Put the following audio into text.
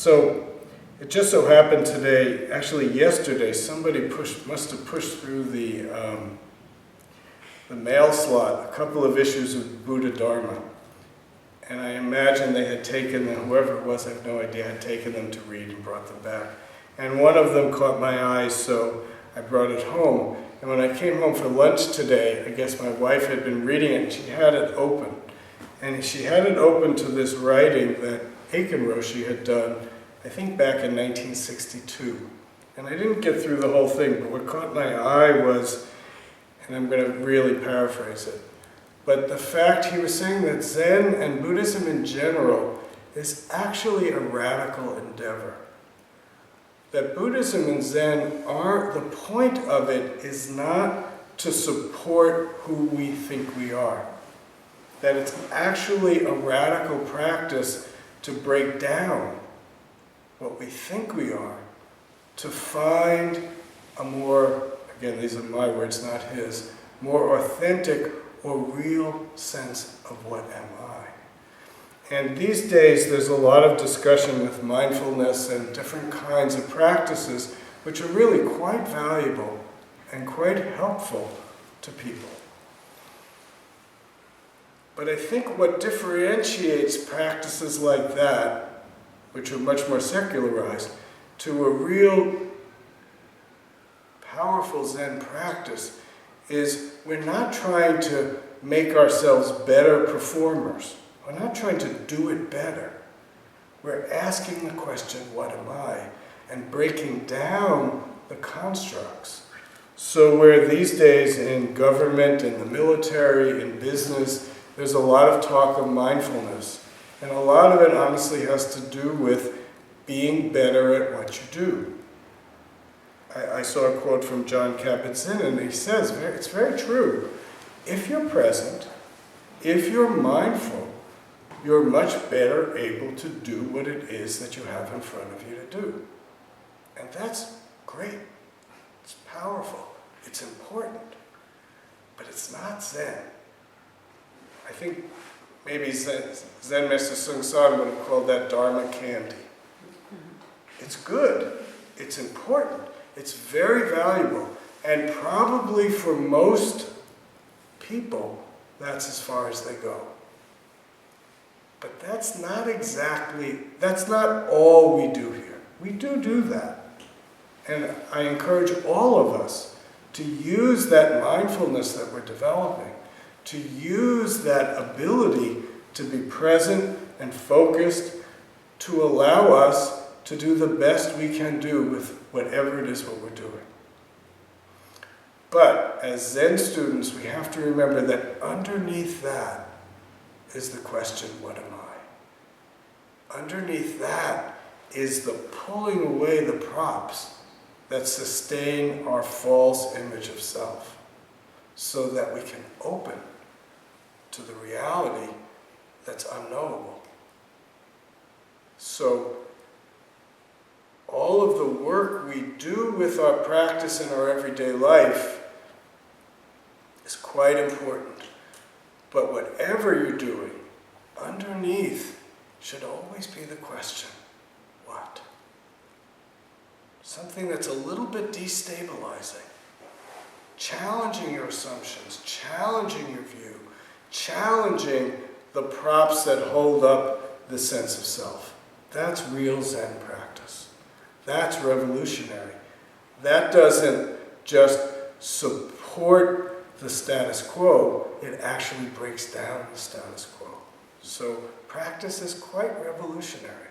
So it just so happened today, actually yesterday, somebody must have pushed through the mail slot a couple of issues of Buddha Dharma. And I imagine they had taken them, whoever it was, I have no idea, had taken them to read and brought them back. And one of them caught my eye, so I brought it home. And when I came home for lunch today, I guess my wife had been reading it, and she had it open. And she had it open to this writing that Aiken Roshi had done, I think back in 1962. And I didn't get through the whole thing, but what caught my eye was, and I'm going to really paraphrase it, but the fact he was saying that Zen and Buddhism in general is actually a radical endeavor. That Buddhism and Zen are, the point of it is not to support who we think we are. That it's actually a radical practice to break down what we think we are, to find a more, again, these are my words, not his, more authentic or real sense of what am I. And these days there's a lot of discussion with mindfulness and different kinds of practices which are really quite valuable and quite helpful to people. But I think what differentiates practices like that, which are much more secularized, to a real powerful Zen practice is we're not trying to make ourselves better performers. We're not trying to do it better. We're asking the question, what am I? And breaking down the constructs. So where these days in government, in the military, in business, there's a lot of talk of mindfulness. And a lot of it honestly has to do with being better at what you do. I saw a quote from John Kabat-Zinn, and he says, it's very true. If you're present, if you're mindful, you're much better able to do what it is that you have in front of you to do. And that's great. It's powerful. It's important. But it's not Zen. I think maybe Zen Master Bon Soeng would have called that Dharma candy. It's good. It's important. It's very valuable. And probably for most people, that's as far as they go. But that's not all we do here. We do that. And I encourage all of us to use that mindfulness that we're developing, to use that ability to be present and focused, to allow us to do the best we can do with whatever it is what we're doing. But as Zen students, we have to remember that underneath that is the question, what am I? Underneath that is the pulling away the props that sustain our false image of self, so that we can open to the reality that's unknowable. So all of the work we do with our practice in our everyday life is quite important. But whatever you're doing, underneath should always be the question, what? Something that's a little bit destabilizing. Challenging your assumptions, challenging your view, challenging the props that hold up the sense of self. That's real Zen practice. That's revolutionary. That doesn't just support the status quo, it actually breaks down the status quo. So practice is quite revolutionary.